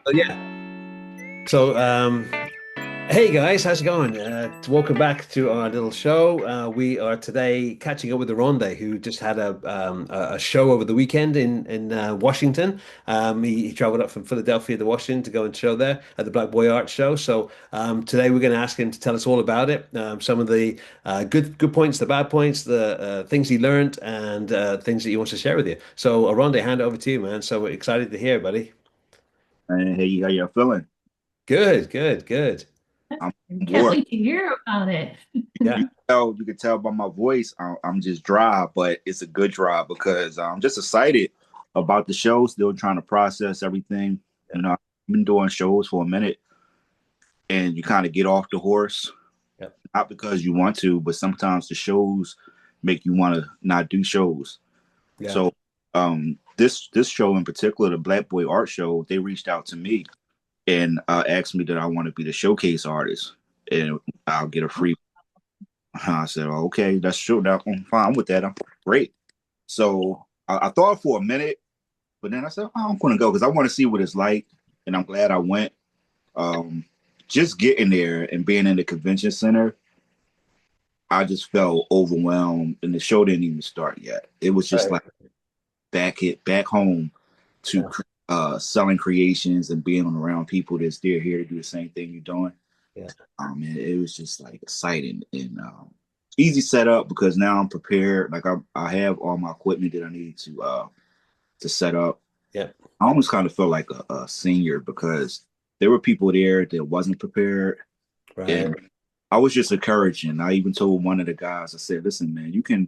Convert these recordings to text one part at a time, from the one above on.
So yeah. So hey guys, how's it going? Welcome back to our little show. We are today catching up with Oronde, who just had a show over the weekend in Washington. He traveled up from Philadelphia to Washington to go and show there at the Black Boy Art Show. So today we're going to ask him to tell us all about it, some of the good points, the bad points, the things he learned, and things that he wants to share with you. So Oronde, hand it over to you, man. So we're excited to hear, buddy. And hey, how you feeling? Good, good, good. I'm Can't bored. wait to hear about it. Yeah. You can tell by my voice, I'm just dry, but it's a good dry because I'm just excited about the show. Still trying to process everything. You know, I've been doing shows for a minute, and you kind of get off the horse, Yeah. not because you want to, but sometimes the shows make you want to not do shows. Yeah. So, this show in particular, the Black Boy Art Show, they reached out to me and asked me that I want to be the showcase artist, and I'll get a free. I said, oh, okay, that's true. I'm fine with that. I'm great. So I thought for a minute, but then I said, oh, I'm going to go because I want to see what it's like, and I'm glad I went. Um, just getting there and being in the convention center, I just felt overwhelmed, and the show didn't even start yet. It was just Right. like back home to Yeah. selling creations and being around people that's there here to do the same thing you're doing. Yeah. Man, it was just like exciting and easy setup because now I'm prepared. Like I have all my equipment that I need to set up. Yeah. I almost kind of felt like a senior because there were people there that wasn't prepared, Right. and I was just encouraging. I even told one of the guys, I said, "Listen, man, you can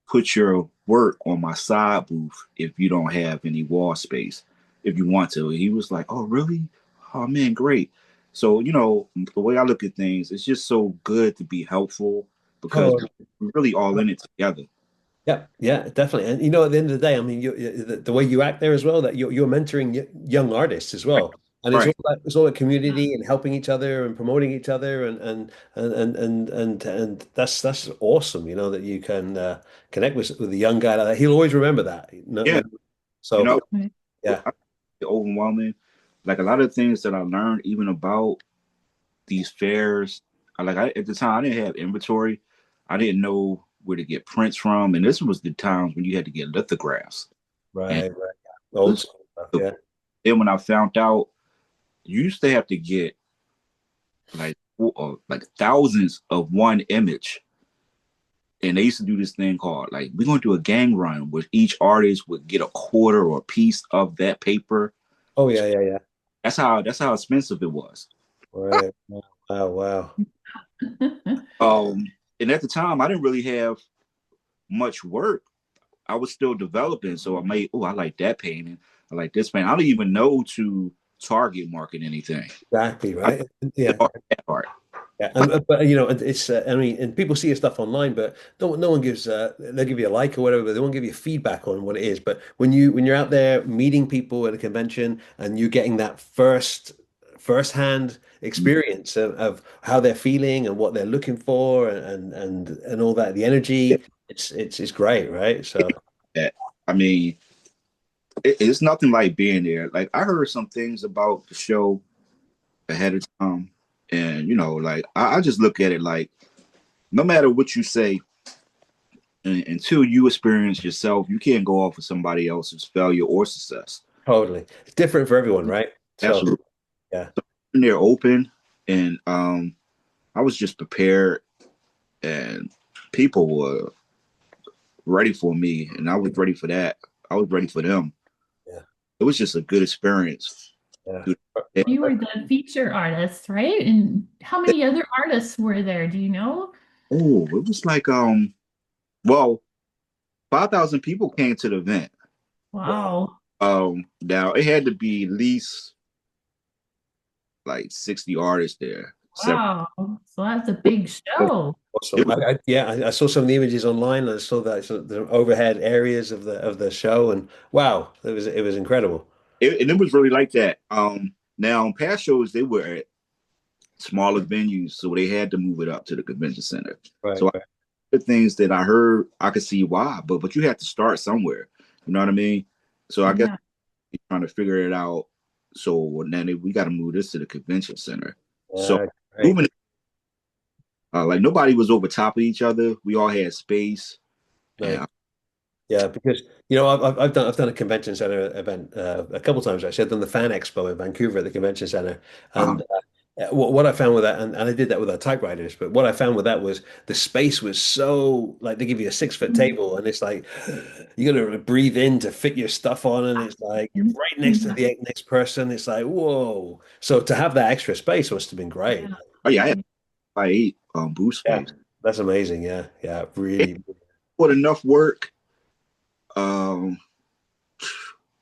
put your work on my side booth if you don't have any wall space, if you want to." And he was like, "Oh, really? Oh man, great." So, the way I look at things, it's just so good to be helpful because Oh, we're really all in it together. yeah. Yeah, definitely. And at the end of the day, I mean, the way you act there as well, that you're mentoring young artists as Right. well. And Right. it's all a community and helping each other and promoting each other and that's awesome, that you can connect with a young guy like that. He'll always remember that. Yeah. You So know, yeah. I overwhelming. Like a lot of things that I learned even about these fairs. At the time I didn't have inventory. I didn't know where to get prints from, and this was the times when you had to get lithographs. And Right, right. Old this, school stuff, yeah. then when I found out, you used to have to get like thousands of one image, and they used to do this thing called like we're gonna do a gang run where each artist would get a quarter or a piece of that paper. Oh yeah, yeah, yeah. That's how expensive it was. Right. Wow, wow. And at the time, I didn't really have much work. I was still developing, so I like that painting. I like this painting. I don't even know to target market anything. Exactly, I right. did Yeah. that art. Yeah, but it's I mean, and people see your stuff online, but no one gives they'll give you a like or whatever, but they won't give you feedback on what it is. But when you're out there meeting people at a convention and you're getting that first hand experience of how they're feeling and what they're looking for and all that, the energy, it's great, right? So Yeah. I mean, it's nothing like being there. Like I heard some things about the show ahead of time, and like I just look at it like no matter what you say, until you experience yourself, you can't go off of somebody else's failure or success. totally, it's different for everyone, right? So Absolutely. yeah, And they're open, and I was just prepared, and people were ready for me, and I was ready for that. I was ready for them. yeah, It was just a good experience. yeah. You were the feature artist, right? And how many other artists were there? Do you know? Oh, it was like well, 5,000 people came to the event. Wow. Wow. Now it had to be at least like 60 artists there. Several. Wow. So that's a big show. Awesome. It was, I saw some of the images online. I saw that the overhead areas of the show, and wow, it was incredible. and it was really like that. Now past shows they were at smaller venues, so they had to move it up to the convention center. Right, So right. the things that I heard, I could see why, but you have to start somewhere. You know what I mean? So I guess Yeah. trying to figure it out So then we got to move this to the convention center. So Great. moving, like nobody was over top of each other. We all had space, Nice. and Yeah, because I've done a convention center event a couple times actually. I've done the Fan Expo in Vancouver at the convention center, uh, and what I found with that, and I did that with our typewriters, but what I found with that was the space was so like they give you a 6 foot table, and it's like you got to breathe in to fit your stuff on, and it's like you're right next to Yeah. the next person. It's like whoa. So to have that extra space must have been great. Yeah. oh yeah, I had 5'8" booth Yeah, space. that's amazing. Yeah, yeah, It really. put enough work. Um,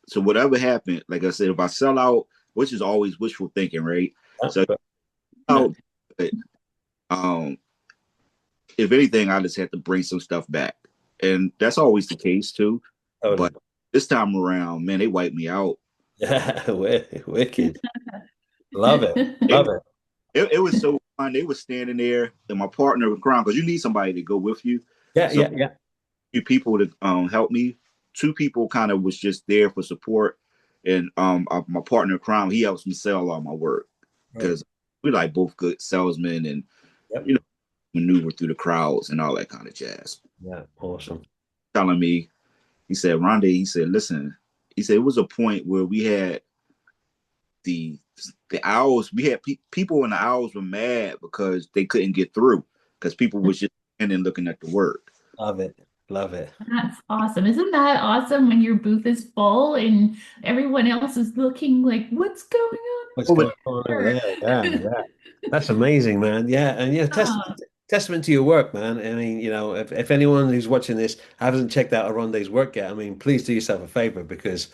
so whatever happened, like I said, if I sell out, which is always wishful thinking, right? Yeah, So out, but, um, if anything, I just had to bring some stuff back, and that's always the case too. totally. But this time around, man, they wiped me out. Yeah, wicked. Love it. It, Love it. it was so fun. They were standing there, and my partner was crying because you need somebody to go with you. Yeah, So yeah, yeah. few people to help me. Two people kind of was just there for support, and my partner Crown, he helps me sell all my work Right. because we like both good salesmen and Yep. you know maneuver through the crowds and all that kind of jazz. Yeah. Awesome. Telling me, he said, Rondé, he said, listen, he said it was a point where we had the the owls, we had people in the owls were mad because they couldn't get through because people was just standing looking at the work. Love it. Love it. That's awesome. Isn't that awesome when your booth is full and everyone else is looking like, what's going on What's Over going on over over there? Yeah, yeah. That's amazing, man. Yeah, and yeah, there? testament to your work, man. I mean, if anyone who's watching this hasn't checked out Oronde's work yet, I mean, please do yourself a favor because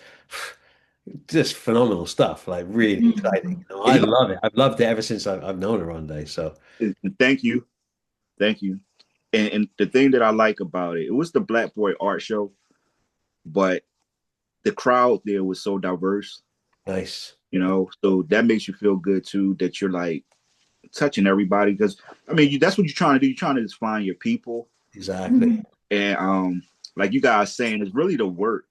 just phenomenal stuff. Like really exciting. Mhm. I you love it. I've loved it ever since I've known Oronde. So know, thank you, thank you. And the thing that I like about it, it was the Black Boy Art Show, but the crowd there was so diverse, nice. so that makes you feel good too, that you're like touching everybody. Because I mean, that's what you're trying to do. You're trying to just find your people, Exactly. Mhm. and like you guys saying, it's really the work,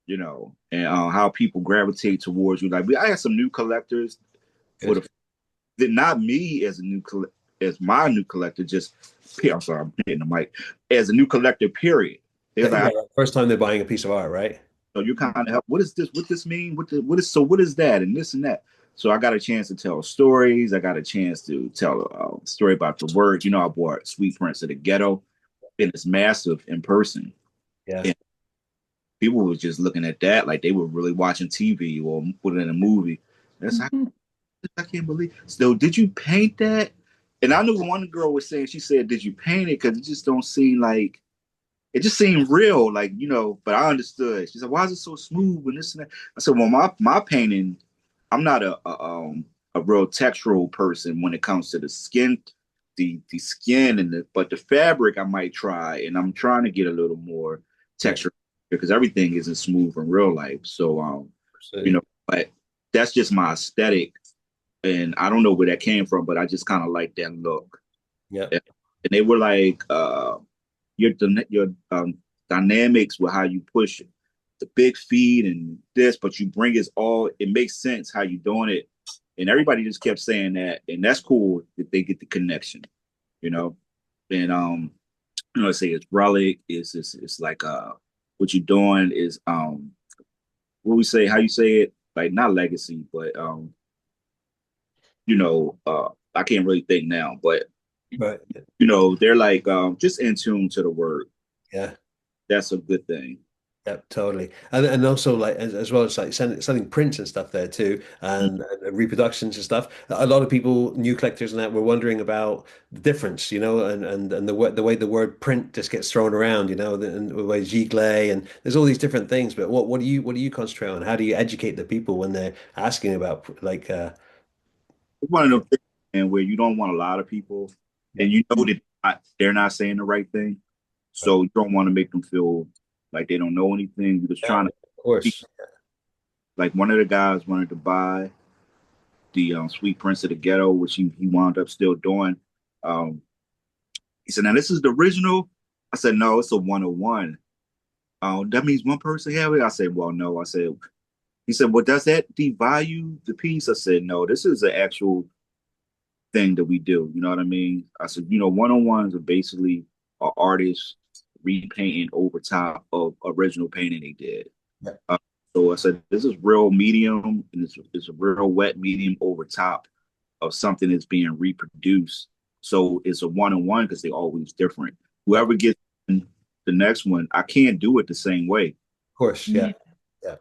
and how people gravitate towards you. Like I had some new collectors for Good. not me as a as my new collector, just I'm sorry, I'm hitting the mic, as a new collector. Period. They're Yeah, like, first time they're buying a piece of art, right? you kind of help. What is this? What this mean? What is that? And this and that. So I got a chance to tell stories. I got a chance to tell a story about the word. I bought Sweet Prince of the Ghetto, and it's massive in person. Yeah. And people were just looking at that like they were really watching TV or put it in a movie. That's Mhm. I can't believe. So did you paint that? And I knew one girl was saying, she said, did you paint it? Because it just don't seem like, it just seemed real, like, but I understood. She said, why is it so smooth and this and that? I said, well, my painting, I'm not a real textural person when it comes to the skin, the skin but the fabric I might try. And I'm trying to get a little more Yeah. texture because everything isn't smooth in real life. So, you Absolutely. know, but that's just my aesthetic, and I don't know where that came from, but I just kind of like that look. Yeah. And they were like, your dynamics with how you push the big feed and this, but you bring it all. It makes sense how you doing it, and everybody just kept saying that, and that's cool that they get the connection, you know. And I say it's relic. It's like what you're doing is what we say, how you say it, like not legacy, but I can't really think now, but Right. they're like just in tune to the word. Yeah. That's a good thing. Yeah, totally. And also like as well as like selling prints and stuff there too and reproductions and stuff. A lot of people, new collectors and that were wondering about the difference, and the way the word print just gets thrown around, and the way gigle and there's all these different things. But what do you concentrate on? How do you educate the people when they're asking about like It's one of those things, and where you don't want a lot of people, yeah, and you know that they're not saying the right thing, right. so you don't want to make them feel like they don't know anything. You're just Yeah, trying to of speak. course. Like one of the guys wanted to buy the Sweet Prince of the Ghetto, which he wound up still doing. Um, he said, "Now this is the original." I said, "No, it's a 101. That means one person have it." I said, "Well, no." I said, He said, "Well, does that devalue the piece?" I said, "No, this is an actual thing that we do." You know what I mean? I said, one-on-ones are basically an artist repainting over top of original painting they did. Yeah. Uh, so I said, this is real medium, and it's a real wet medium over top of something that's being reproduced. So it's a one-on-one because they're always different. Whoever gets the next one, I can't do it the same way. Of course, yeah, Yeah.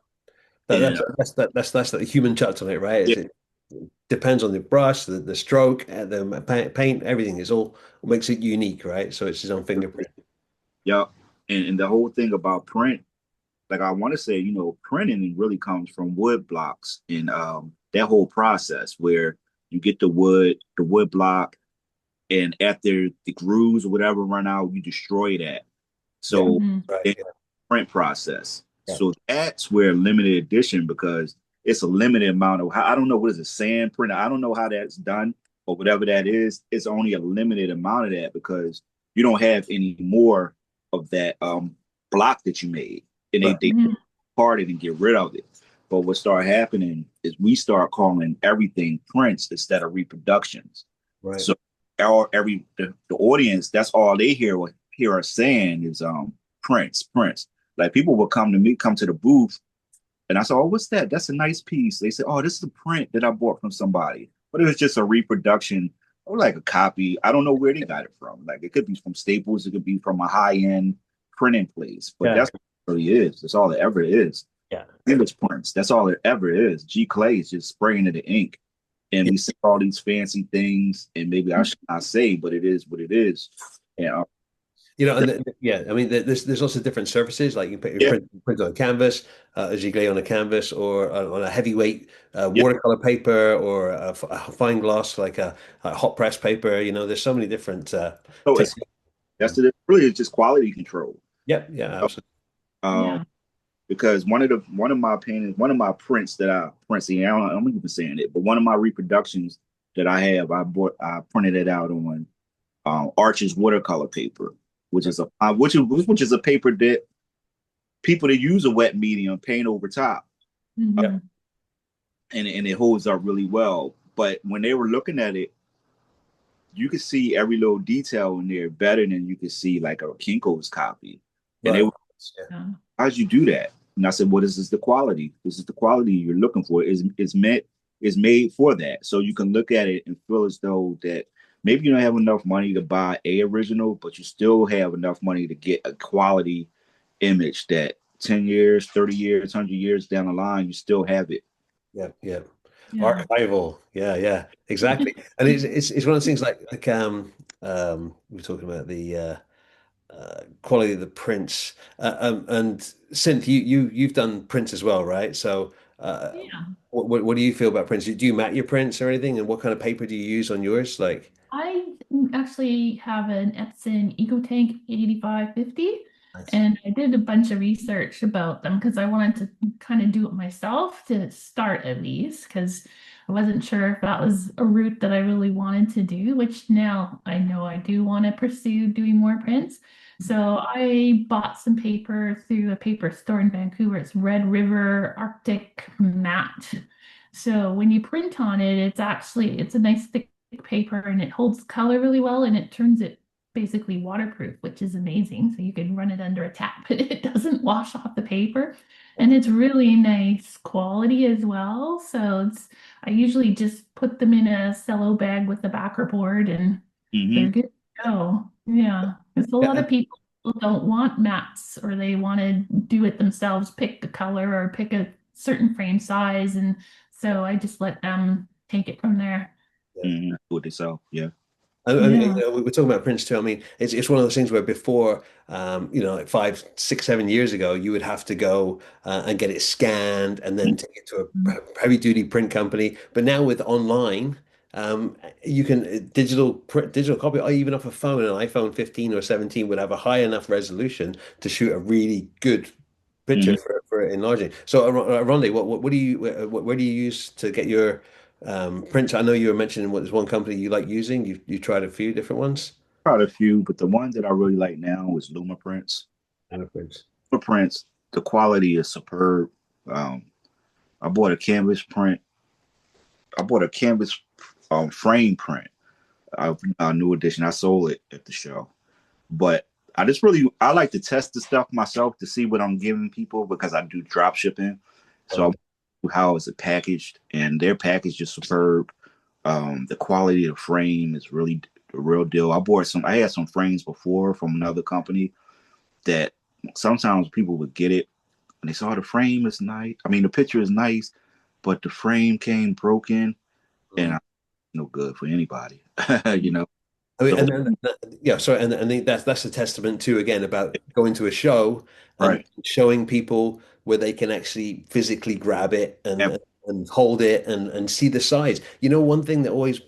yeah. And That's the human touch on it, right? yeah, It depends on the brush, the stroke, the paint, everything is all makes it unique, right? So it's his own fingerprint. yeah. And the whole thing about print, like I want to say, printing really comes from wood blocks and that whole process where you get the wood block, and after the grooves or whatever run out, you destroy that. Yeah, So Mhm. right. then Yeah, print process. yeah, So that's where limited edition, because it's a limited amount of, I don't know, what is it, sand print? I don't know how that's done or whatever that is. It's only a limited amount of that because you don't have any more of that block that you made. And right, they Mhm. part it and get rid of it. But what started happening is we start calling everything prints instead of reproductions. right. So the audience, that's all they hear us saying is prints, prints. Like people will come to me, come to the booth, and I said, "Oh, what's that? That's a nice piece." They said, "Oh, this is a print that I bought from somebody," but it was just a reproduction or like a copy. I don't know where they got it from. Like it could be from Staples, it could be from a high end printing place, but Yeah, that's what it really is. That's all it ever is. yeah. Image prints. That's all it ever is. G Clay is just spraying it in ink, and we see all these fancy things, and maybe I should not say, but it is what it is. And And yeah, I mean, there's lots of different surfaces. Like you put your yeah, print on a canvas, a gilet on a canvas, or on a heavyweight yeah. watercolor paper, or a fine gloss like a hot press paper. There's so many different So it's techniques. that's it. Really, it's just quality control. Yeah, yeah, absolutely. Um, Yeah. because one of my paintings, one of my prints that I print, see, I'm not even saying it, but one of my reproductions that I have, I printed it out on Arches watercolor paper, which is a paper that people that use a wet medium paint over top, Yeah, Mhm. and it holds up really well. But when they were looking at it, you could see every little detail in there better than you could see like a Kinko's copy. And they right. were, Yeah, Yeah. how'd you do that? And I said, well, this is the quality. This is the quality you're looking for. Is made for that. So you can look at it and feel as though that maybe you don't have enough money to buy a original, but you still have enough money to get a quality image that 10 years, 30 years, 100 years down the line, you still have it. yeah, yeah. Yeah. Archival. Yeah, yeah, exactly. And it's one of those things we're talking about the quality of the prints. And Synth, you've done prints as well, right? So, Yeah. what do you feel about prints? Do you mat your prints or anything? And what kind of paper do you use on yours? Like, I actually have an Epson EcoTank 8550, nice. and I did a bunch of research about them because I wanted to kind of do it myself to start at least, because I wasn't sure if that was a route that I really wanted to do, which now I know I do want to pursue doing more prints. So I bought some paper through a paper store in Vancouver. It's Red River Arctic Matte. So when you print on it, it's a nice thick paper and it holds color really well and it turns it basically waterproof, which is amazing. So you can run it under a tap and it doesn't wash off the paper. And it's really nice quality as well. I usually just put them in a cello bag with a backer board and they're Mm-hmm. good to go. Yeah. Because a Yeah, lot of people don't want mats or they want to do it themselves, pick the color or pick a certain frame size. And so I just let them take it from there. yeah. Mm-hmm. What they sell. Yeah. I mean, Yeah. we're talking about prints too. I mean, it's one of those things where before, like 5, 6, 7 years ago, you would have to go and get it scanned and then take it to a heavy duty print company. But now with online, you can digital copy, or even off a phone, an iPhone 15 or 17 would have a high enough resolution to shoot a really good Mm-hmm. picture for enlarging. So, Rondé, what do you where do you use to get your prints? I know you were mentioning what there's one company you like using. You tried a few different ones. Tried a few, but the one that I really like now is Luma Prints. And prints. Luma Prints, the quality is superb. Um, I bought a canvas print. I bought a canvas frame print of a new edition. I sold it at the show, but I like to test the stuff myself to see what I'm giving people because I do drop shipping. So Right. how is it packaged? And their package is superb. The quality of the frame is really the real deal. I had some frames before from another company that sometimes people would get it and they saw the frame is nice. I mean, the picture is nice, but the frame came broken and Mm. I no good for anybody, you know. I mean, So yeah, sorry, and I think that's a testament too, again, about going to a show and right, showing people where they can actually physically grab it and and hold it and see the size. You know, one thing that always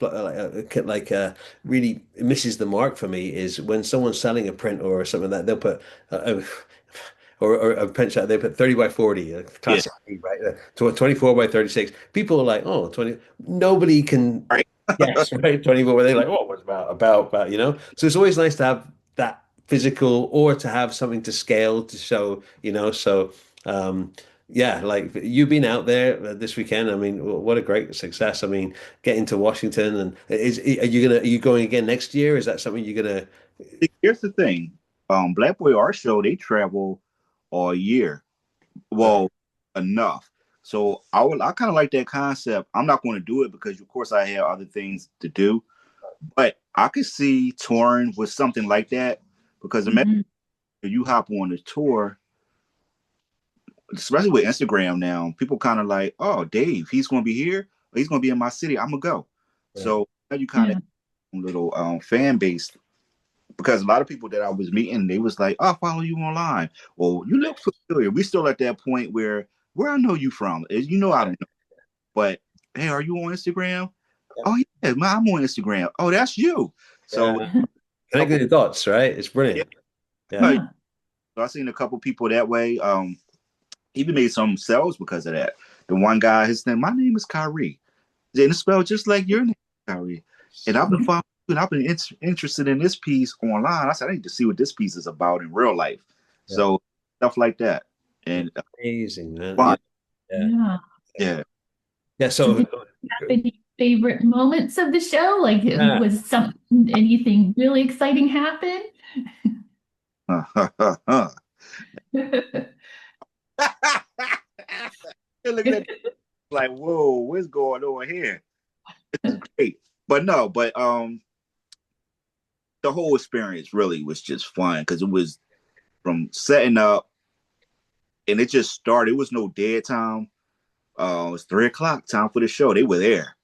really misses the mark for me is when someone's selling a print or something like that they'll put or a print shot, they put 30 by 40, a yeah, classic, right? To 24 by 36. People are like, oh, 20. Nobody can. right. Yes, right. 24, where they're like, oh, what's about, you know? So it's always nice to have that physical or to have something to scale to show, you know? So, um, yeah, like you being out there this weekend, I mean, what a great success. I mean, getting to Washington and are you going again next year? Is that something you're gonna? Here's the thing. Black Boy Art Show, they travel all year. Right, Well, enough. So I kind of like that concept. I'm not going to do it because of course I have other things to do, but I could see touring with something like that because imagine Mhm. if you hop on the tour, especially with Instagram now, people kind of like, oh, Dave, he's going to be here, or he's going to be in my city. I'm gonna go. right. So now you kind of Yeah. little fan base because a lot of people that I was meeting, they was like, "Oh, I follow you online." Well, you look familiar. We still at that point where I know you from. You know, I don't know, but hey, are you on Instagram? Oh yeah, man, I'm on Instagram. Oh, that's you. So Yeah. a couple, Connecting the dots, right? It's yeah. brilliant. Yeah. So Yeah. I seen a couple people that way. Even made some sales because of that. The one guy, my name is Kyrie. And it's spelled just like your name, Kyrie. And I've been following you and I've been interested in this piece online. I said, I need to see what this piece is about in real life. Yeah. So stuff like that. And Amazing, man. fun. Yeah. Yeah. Yeah. Yeah. Yeah. So So, did you have any favorite moments of the show? Like yeah. was anything really exciting happen? You're looking at like, whoa, what's going on here? This is great. But no, but the whole experience really was just fun because it was from setting up and it just started. It was no dead time. It was 3 o'clock, time for the show. They were there.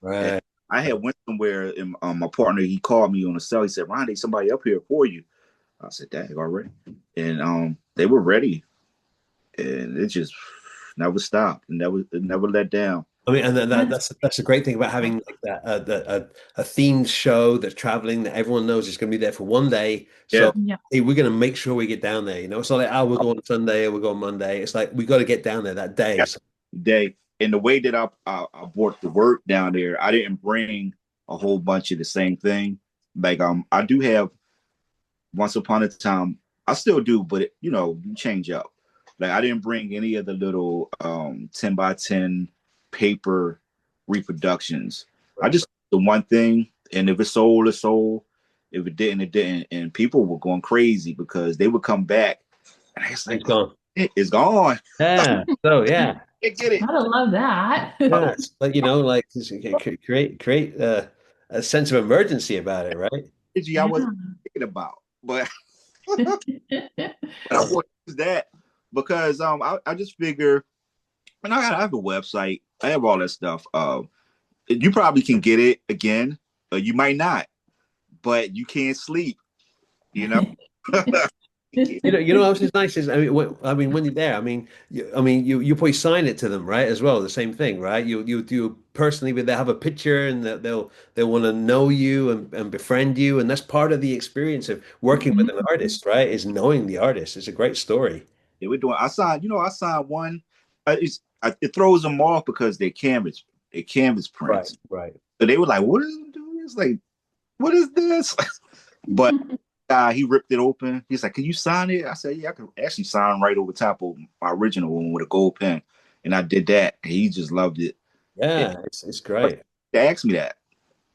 And Right. I had went somewhere and my partner, he called me on the cell. He said, Ron, there's somebody up here for you. I said, dang, already. And they were ready. And it just never stopped. It never let down. I mean, and That's that's a great thing about having like that a themed show that's traveling that everyone knows is going to be there for one day. Yeah. So yeah. hey, we're going to make sure we get down there. You know, it's not like, oh, we're going Sunday or we're going Monday. It's like we got to get down there that day. So, Day. And the way that I brought the work down there, I didn't bring a whole bunch of the same thing. Like I do have once upon a time, I still do, but you change up. Like I didn't bring any of the little 10 by 10 paper reproductions. I right. just the one thing, and if it sold, it sold. If it didn't, it didn't. And people were going crazy because they would come back and I was like, It's gone. it's gone. Yeah. So yeah, I get it. Gotta love that. yeah. It's like like create a sense of emergency about it, right? I Yeah. wasn't thinking about, but I want to use that because I just figure, and I have a website, I have all that stuff. You probably can get it again, you might not, but you can't sleep, you know. You know what else is nice is I mean when you're there, you probably sign it to them, right? As well, the same thing, right? You do personally, but they have a picture and they'll want to know you and befriend you, and that's part of the experience of working with an Mhm. artist, right? Is knowing the artist. It's a great story. They were doing. I signed one. It throws them off because they canvas Right, prints. right. So they were like, "What is it doing?" It's like, "What is this?" But he ripped it open. He's like, "Can you sign it?" I said, "Yeah, I can actually sign right over top of my original one with a gold pen." and I did that. And he just loved it. And Yeah, it's great. they asked me that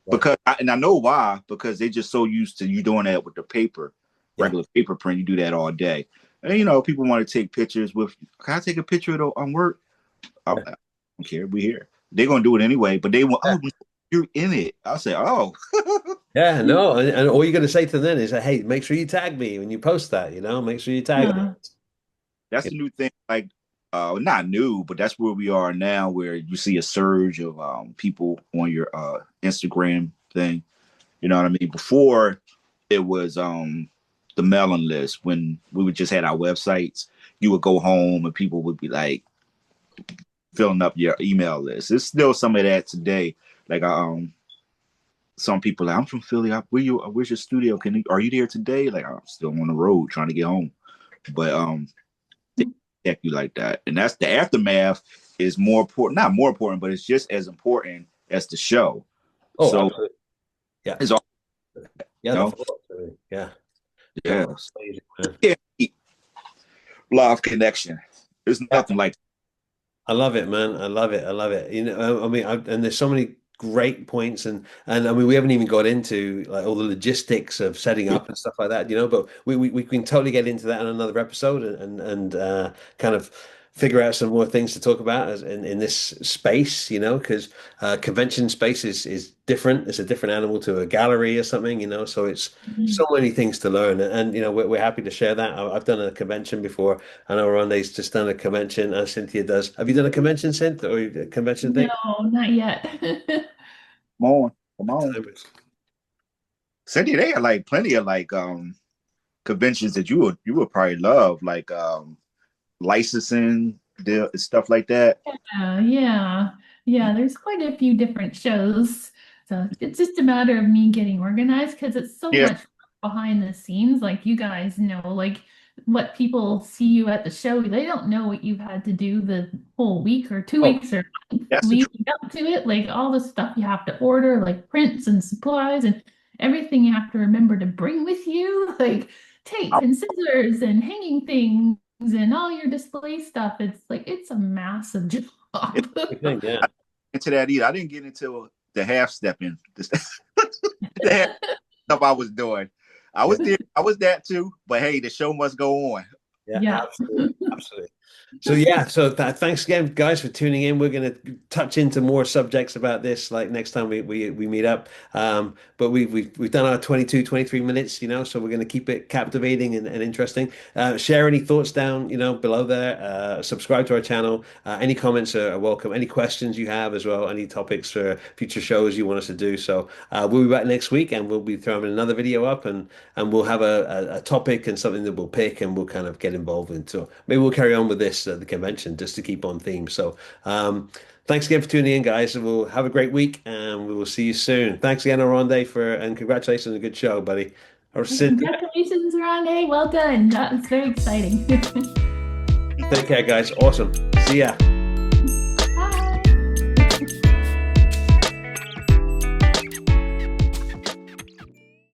Yeah, because, and I know why, because they're just so used to you doing that with the paper, yeah, regular paper print. You do that all day, and people want to take pictures with. Can I take a picture of the on work? I yeah, don't care. We here. They're gonna do it anyway, but they want. yeah. Oh, you're in it. I'll say, oh, Yeah, no, and all you're going to say to them then is, "Hey, make sure you tag me when you post that. Make sure you tag me." Yeah. that's the new thing. Like, not new, but that's where we are now, where you see a surge of people on your Instagram thing. You know what I mean? Before it was the mailing list. When we would just had our websites, you would go home and people would be like filling up your email list. There's still some of that today. Like some people like, I'm from Philly. Where's your studio? Are you there today? Like, I'm still on the road trying to get home. But they check you like that. And that's the aftermath is more important, not more important, but it's just as important as the show. Oh, So absolutely. Yeah, it's all, yeah, you the know, follow-up to it. Yeah, no, yeah. that's amazing, man. Yeah, live connection. There's Yeah. nothing like I love it, man. I love it. I love it. I mean, and there's so many great points, and I mean, we haven't even got into like all the logistics of setting up and stuff like that, but we can totally get into that in another episode and kind of figure out some more things to talk about as in this space, because convention space is different. It's a different animal to a gallery or something, so it's so many things to learn, and we're happy to share that. I've done a convention before. I know Oronde's just done a convention, as Cynthia does. Have you done a convention, Cynthia, or a convention thing? No, not yet. come on, come on. Cindy, they had like plenty of like conventions that you would probably love, like licensing deal stuff like that. Yeah. Yeah, there's quite a few different shows. So it's just a matter of me getting organized because it's so Yeah. much behind the scenes. Like you guys know, like what people see you at the show, they don't know what you've had to do the whole week or two Oh, weeks or That's the truth. leading up to it. Like all the stuff you have to order, like prints and supplies and everything you have to remember to bring with you, like tape I, and scissors and hanging things and all your display stuff. It's like it's a massive job. it, I think, yeah. I didn't get into that either. I didn't get into the half stepping, the half stuff I was doing. I Yeah, was there. I was that too. But hey, the show must go on. yeah, Yeah. absolutely, absolutely. So yeah, so thanks again, guys, for tuning in. We're going to touch into more subjects about this, like next time we meet up. But we've done our 22, 23 minutes, so we're going to keep it captivating and interesting. Share any thoughts down, below there. Subscribe to our channel. Any comments are welcome. Any questions you have as well. Any topics for future shows you want us to do. So we'll be back next week, and we'll be throwing another video up, and we'll have a topic and something that we'll pick, and we'll kind of get involved in. So maybe we'll carry on with this at the convention just to keep on theme. So thanks again for tuning in, guys, and we'll have a great week, and we will see you soon. Thanks again, Oronde, and congratulations on a good show, buddy. Or Cynthia, Congratulations, Oronde. Well done. That was very exciting. take care, guys. Awesome. See ya.